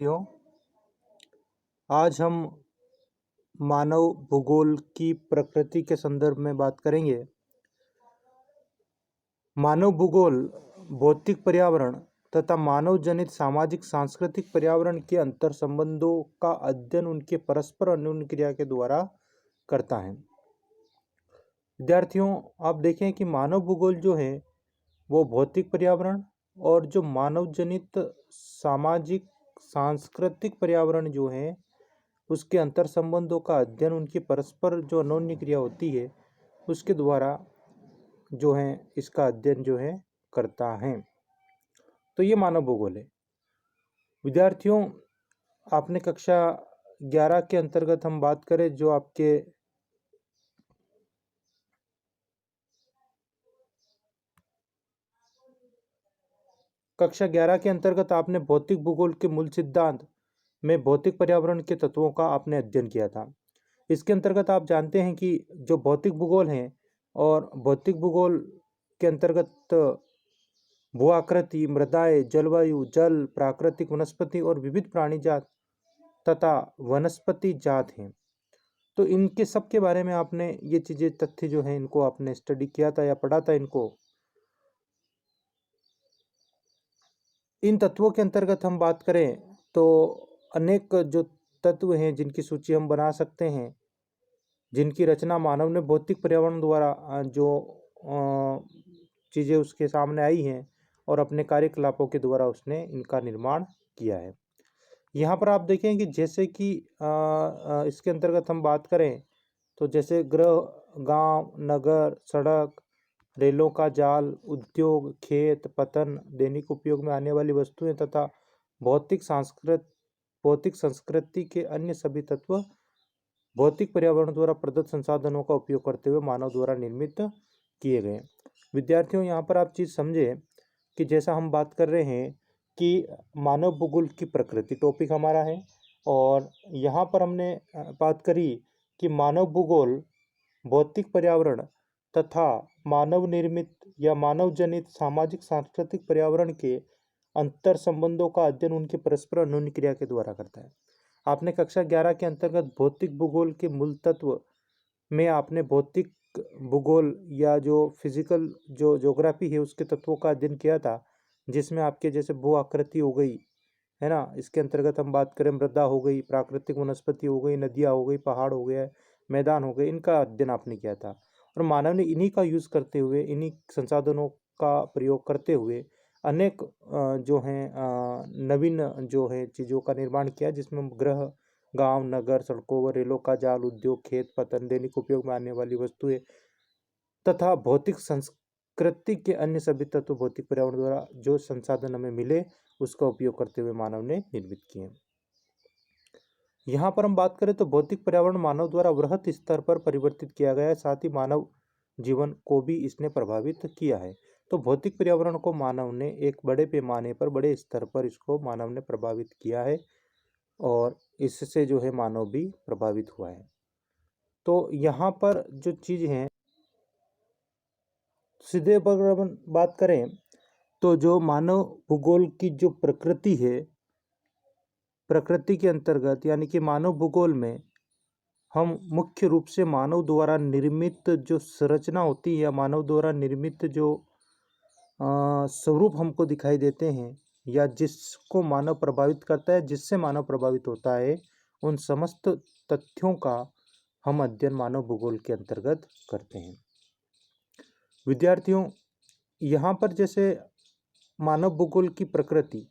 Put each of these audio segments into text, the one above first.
विद्यार्थियों, आज हम मानव भूगोल की प्रकृति के संदर्भ में बात करेंगे। मानव भूगोल भौतिक पर्यावरण तथा मानव जनित सामाजिक सांस्कृतिक पर्यावरण के अंतर संबंधों का अध्ययन उनके परस्पर अन्योन्य क्रिया के द्वारा करता है। विद्यार्थियों, आप देखें कि मानव भूगोल जो है वो भौतिक पर्यावरण और जो मानव जनित सामाजिक सांस्कृतिक पर्यावरण जो है उसके अंतर संबंधों का अध्ययन उनकी परस्पर जो अन्योन्य क्रिया होती है उसके द्वारा जो है इसका अध्ययन जो है करता है। तो ये मानव भूगोल है। विद्यार्थियों, आपने कक्षा 11 के अंतर्गत हम बात करें, जो आपके कक्षा 11 के अंतर्गत आपने भौतिक भूगोल के मूल सिद्धांत में भौतिक पर्यावरण के तत्वों का आपने अध्ययन किया था। इसके अंतर्गत आप जानते हैं कि जो भौतिक भूगोल है और भौतिक भूगोल के अंतर्गत भू आकृति, मृदाएं, जलवायु, जल, प्राकृतिक वनस्पति और विविध प्राणी जात तथा वनस्पति जात हैं। तो इनके सब के बारे में आपने ये चीजें तथ्य जो है इनको आपने स्टडी किया था या पढ़ा था इनको। इन तत्वों के अंतर्गत हम बात करें तो अनेक जो तत्व हैं जिनकी सूची हम बना सकते हैं, जिनकी रचना मानव ने भौतिक पर्यावरण द्वारा जो चीज़ें उसके सामने आई हैं और अपने कार्यकलापों के द्वारा उसने इनका निर्माण किया है। यहाँ पर आप देखें कि जैसे कि इसके अंतर्गत हम बात करें तो जैसे ग्रह, गांव, नगर, सड़क, रेलों का जाल, उद्योग, खेत, पतन, दैनिक उपयोग में आने वाली वस्तुएं तथा भौतिक संस्कृति के अन्य सभी तत्व भौतिक पर्यावरण द्वारा प्रदत्त संसाधनों का उपयोग करते हुए मानव द्वारा निर्मित किए गए। विद्यार्थियों, यहाँ पर आप चीज़ समझे कि जैसा हम बात कर रहे हैं कि मानव भूगोल की प्रकृति टॉपिक हमारा है, और यहाँ पर हमने बात करी कि मानव भूगोल भौतिक पर्यावरण तथा मानव निर्मित या मानव जनित सामाजिक सांस्कृतिक पर्यावरण के अंतर संबंधों का अध्ययन उनके परस्पर अन्योन्य क्रिया के द्वारा करता है। आपने कक्षा 11 के अंतर्गत भौतिक भूगोल के मूल तत्व में आपने भौतिक भूगोल या जो फिजिकल जो ज्योग्राफी है उसके तत्वों का अध्ययन किया था, जिसमें आपके जैसे भू आकृति हो गई है ना, इसके अंतर्गत हम बात करें मृदा हो गई, प्राकृतिक वनस्पति हो गई, नदियाँ हो गई, पहाड़ हो गया, मैदान हो गए, इनका अध्ययन आपने किया था। और मानव ने इन्हीं का यूज़ करते हुए, इन्हीं संसाधनों का प्रयोग करते हुए अनेक जो हैं नवीन जो है चीज़ों का निर्माण किया, जिसमें ग्रह, गांव, नगर, सड़कों व रेलों का जाल, उद्योग, खेत, पतन, दैनिक उपयोग में आने वाली वस्तुएं तथा भौतिक संस्कृति के अन्य सभी तत्व भौतिक पर्यावरण द्वारा जो संसाधन हमें मिले उसका उपयोग करते हुए मानव ने निर्मित किए। यहाँ पर हम बात करें तो भौतिक पर्यावरण मानव द्वारा वृहत स्तर पर परिवर्तित किया गया है, साथ ही मानव जीवन को भी इसने प्रभावित किया है। तो भौतिक पर्यावरण को मानव ने एक बड़े पैमाने पर, बड़े स्तर पर इसको मानव ने प्रभावित किया है और इससे जो है मानव भी प्रभावित हुआ है। तो यहाँ पर जो चीज़ है, सीधे अगर बात करें तो जो मानव भूगोल की जो प्रकृति है, प्रकृति के अंतर्गत यानी कि मानव भूगोल में हम मुख्य रूप से मानव द्वारा निर्मित जो संरचना होती है या मानव द्वारा निर्मित जो स्वरूप हमको दिखाई देते हैं या जिसको मानव प्रभावित करता है, जिससे मानव प्रभावित होता है, उन समस्त तथ्यों का हम अध्ययन मानव भूगोल के अंतर्गत करते हैं। विद्यार्थियों, यहाँ पर जैसे मानव भूगोल की प्रकृति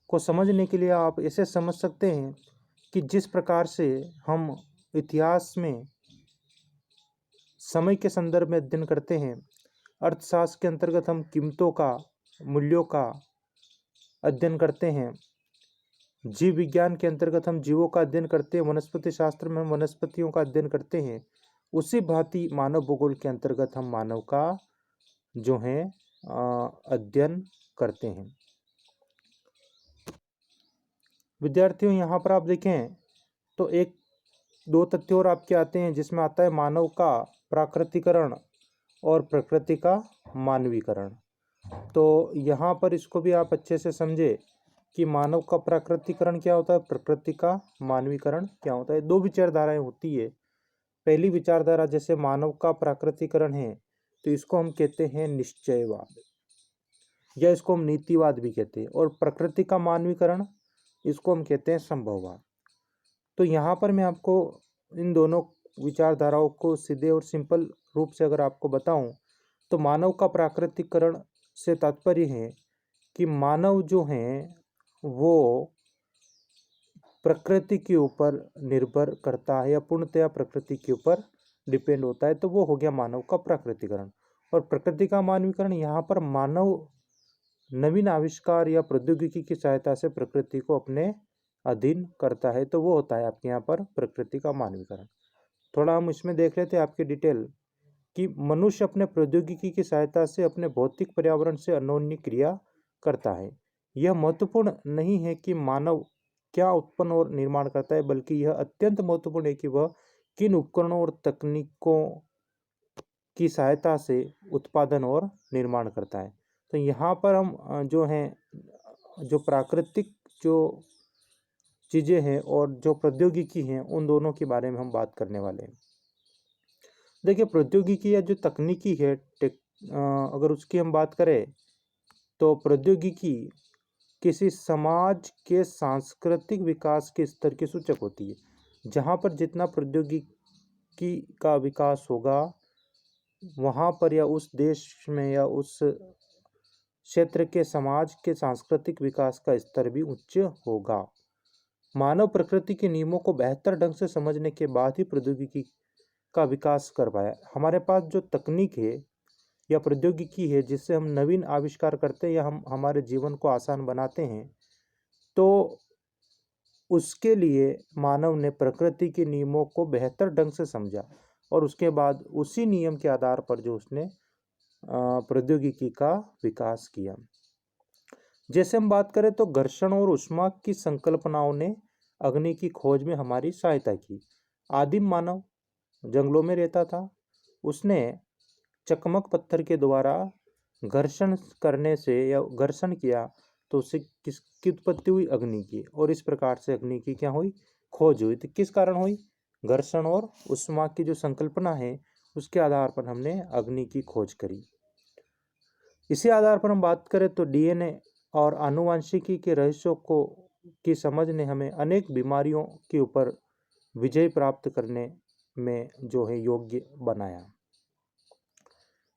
को समझने के लिए आप ऐसे समझ सकते हैं कि जिस प्रकार से हम इतिहास में समय के संदर्भ में अध्ययन करते हैं, अर्थशास्त्र के अंतर्गत हम कीमतों का, मूल्यों का अध्ययन करते हैं, जीव विज्ञान के अंतर्गत हम जीवों का अध्ययन करते हैं, वनस्पति शास्त्र में हम वनस्पतियों का अध्ययन करते हैं, उसी भांति मानव भूगोल के अंतर्गत हम मानव का जो है अध्ययन करते हैं। विद्यार्थियों, यहाँ पर आप देखें तो एक दो तथ्य और आपके आते हैं, जिसमें आता है मानव का प्राकृतिकरण और प्रकृति का मानवीकरण। तो यहाँ पर इसको भी आप अच्छे से समझे कि मानव का प्राकृतिकरण क्या होता है, प्रकृति का मानवीकरण क्या होता है। दो विचारधाराएं होती है। पहली विचारधारा जैसे मानव का प्राकृतिकरण है तो इसको हम कहते हैं निश्चयवाद, या इसको हम नीतिवाद भी कहते हैं। और प्रकृति का मानवीकरण, इसको हम कहते हैं संभववाद। तो यहाँ पर मैं आपको इन दोनों विचारधाराओं को सीधे और सिंपल रूप से अगर आपको बताऊं तो मानव का प्राकृतिकरण से तात्पर्य है कि मानव जो है वो प्रकृति के ऊपर निर्भर करता है या पूर्णतया प्रकृति के ऊपर डिपेंड होता है, तो वो हो गया मानव का प्राकृतिकरण। और प्रकृति का मानवीकरण, यहाँ पर मानव नवीन आविष्कार या प्रौद्योगिकी की सहायता से प्रकृति को अपने अधीन करता है, तो वो होता है आपके यहाँ पर प्रकृति का मानवीकरण। थोड़ा हम इसमें देख लेते हैं आपकी डिटेल कि मनुष्य अपने प्रौद्योगिकी की सहायता से अपने भौतिक पर्यावरण से अनोन्य क्रिया करता है। यह महत्वपूर्ण नहीं है कि मानव क्या उत्पन्न और निर्माण करता है, बल्कि यह अत्यंत महत्वपूर्ण है कि वह किन उपकरणों और तकनीकों की सहायता से उत्पादन और निर्माण करता है। तो यहाँ पर हम जो हैं जो प्राकृतिक जो चीज़ें हैं और जो प्रौद्योगिकी हैं उन दोनों के बारे में हम बात करने वाले हैं। देखिए, प्रौद्योगिकी या जो तकनीकी है अगर उसकी हम बात करें तो प्रौद्योगिकी किसी समाज के सांस्कृतिक विकास के स्तर की सूचक होती है। जहाँ पर जितना प्रौद्योगिकी का विकास होगा वहाँ पर या उस देश में या उस क्षेत्र के समाज के सांस्कृतिक विकास का स्तर भी उच्च होगा। मानव प्रकृति के नियमों को बेहतर ढंग से समझने के बाद ही प्रौद्योगिकी का विकास कर पाया। हमारे पास जो तकनीक है या प्रौद्योगिकी है जिससे हम नवीन आविष्कार करते हैं या हम हमारे जीवन को आसान बनाते हैं, तो उसके लिए मानव ने प्रकृति के नियमों को बेहतर ढंग से समझा और उसके बाद उसी नियम के आधार पर जो उसने प्रौद्योगिकी का विकास किया। जैसे हम बात करें तो घर्षण और ऊष्मा की संकल्पनाओं ने अग्नि की खोज में हमारी सहायता की। आदिम मानव जंगलों में रहता था, उसने चकमक पत्थर के द्वारा घर्षण करने से या घर्षण किया तो उससे किसकी उत्पत्ति हुई, अग्नि की। और इस प्रकार से अग्नि की क्या हुई, खोज हुई। तो किस कारण हुई, घर्षण और ऊष्मा की जो संकल्पना है उसके आधार पर हमने अग्नि की खोज करी। इसी आधार पर हम बात करें तो डीएनए और आनुवंशिकी के रहस्यों को की समझ ने हमें अनेक बीमारियों के ऊपर विजय प्राप्त करने में जो है योग्य बनाया।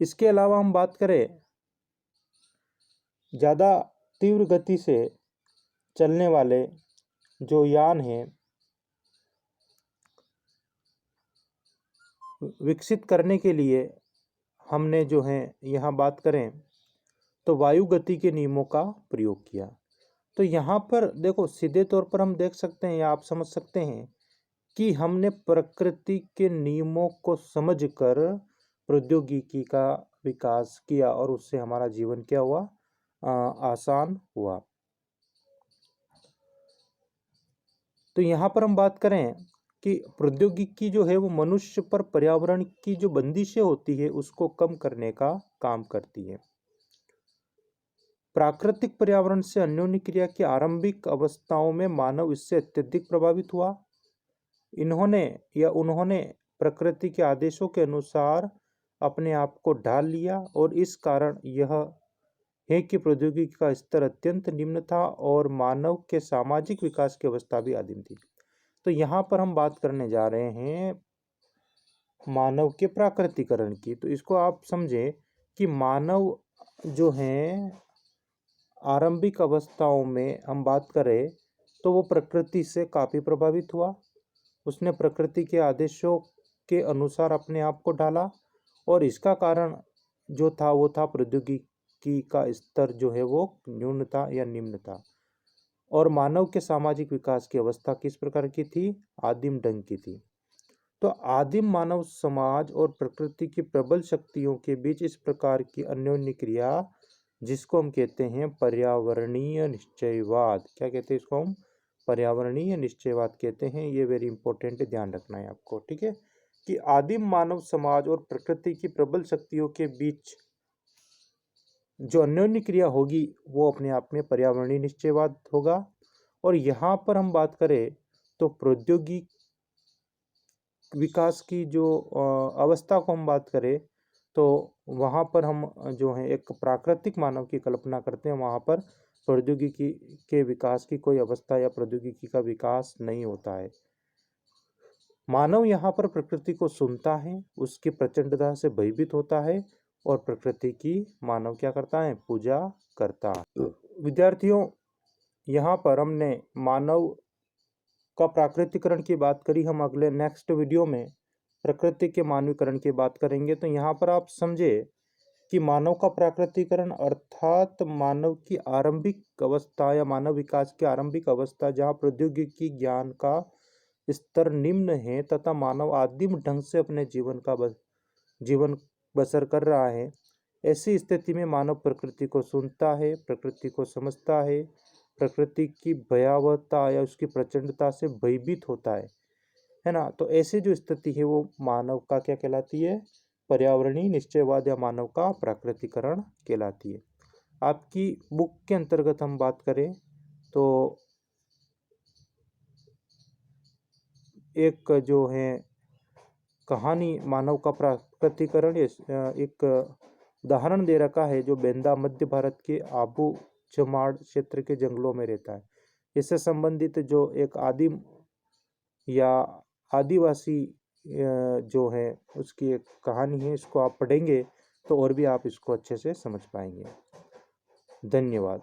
इसके अलावा हम बात करें ज़्यादा तीव्र गति से चलने वाले जो यान हैं विकसित करने के लिए हमने जो है यहाँ बात करें तो वायु गति के नियमों का प्रयोग किया। तो यहाँ पर देखो, सीधे तौर पर हम देख सकते हैं या आप समझ सकते हैं कि हमने प्रकृति के नियमों को समझकर प्रौद्योगिकी का विकास किया और उससे हमारा जीवन क्या हुआ, आसान हुआ। तो यहाँ पर हम बात करें कि प्रौद्योगिकी जो है वो मनुष्य पर पर्यावरण की जो बंदिशें होती है उसको कम करने का काम करती है। प्राकृतिक पर्यावरण से अन्योन्य क्रिया की आरंभिक अवस्थाओं में मानव इससे अत्यधिक प्रभावित हुआ। उन्होंने प्रकृति के आदेशों के अनुसार अपने आप को ढाल लिया और इस कारण यह है कि प्रौद्योगिकी का स्तर अत्यंत निम्न था और मानव के सामाजिक विकास की अवस्था भी आदिम थी। तो यहाँ पर हम बात करने जा रहे हैं मानव के प्राकृतिकरण की। तो इसको आप समझें कि मानव जो है आरंभिक अवस्थाओं में हम बात करें तो वो प्रकृति से काफ़ी प्रभावित हुआ। उसने प्रकृति के आदेशों के अनुसार अपने आप को ढाला और इसका कारण जो था वो था प्रौद्योगिकी का स्तर जो है वो न्यून था या निम्न था। और मानव के सामाजिक विकास की अवस्था किस प्रकार की थी, आदिम ढंग की थी। तो आदिम मानव समाज और प्रकृति की प्रबल शक्तियों के बीच इस प्रकार की अन्योन्य क्रिया जिसको हम कहते हैं पर्यावरणीय निश्चयवाद, क्या कहते हैं इसको हम, पर्यावरणीय निश्चयवाद कहते हैं। ये वेरी इंपॉर्टेंट है, ध्यान रखना है आपको, ठीक है, कि आदिम मानव समाज और प्रकृति की प्रबल शक्तियों के बीच जो अन्योन्य क्रिया होगी वो अपने आप में पर्यावरणीय निश्चयवाद होगा। और यहाँ पर हम बात करें तो प्रौद्योगिक विकास की जो अवस्था को हम बात करें तो वहाँ पर हम जो है एक प्राकृतिक मानव की कल्पना करते हैं। वहाँ पर प्रौद्योगिकी के विकास की कोई अवस्था या प्रौद्योगिकी का विकास नहीं होता है। मानव यहाँ पर प्रकृति को सुनता है, उसकी प्रचंडता से भयभीत होता है और प्रकृति की मानव क्या करता है, पूजा करता है। विद्यार्थियों, यहाँ पर हमने मानव का प्राकृतिकरण की बात करी। हम अगले नेक्स्ट वीडियो में प्रकृति के मानवीकरण की बात करेंगे। तो यहाँ पर आप समझे कि मानव का प्राकृतिकरण अर्थात मानव की आरंभिक अवस्था या मानव विकास की आरंभिक अवस्था जहाँ प्रौद्योगिकी ज्ञान का स्तर निम्न है तथा मानव आदिम ढंग से अपने जीवन बसर कर रहा है। ऐसी स्थिति में मानव प्रकृति को सुनता है, प्रकृति को समझता है, प्रकृति की भयावहता या उसकी प्रचंडता से भयभीत होता है ना। तो ऐसी जो स्थिति है वो मानव का क्या कहलाती है, पर्यावरणीय निश्चयवाद या मानव का प्राकृतिकरण कहलाती है। आपकी बुक के अंतर्गत हम बात करें तो एक जो है कहानी मानव का प्राकृतिकरण एक उदाहरण दे रखा है जो बेंदा मध्य भारत के आबू चमाड़ क्षेत्र के जंगलों में रहता है। इससे संबंधित जो एक आदिम या आदिवासी जो है उसकी एक कहानी है, इसको आप पढ़ेंगे तो और भी आप इसको अच्छे से समझ पाएंगे। धन्यवाद।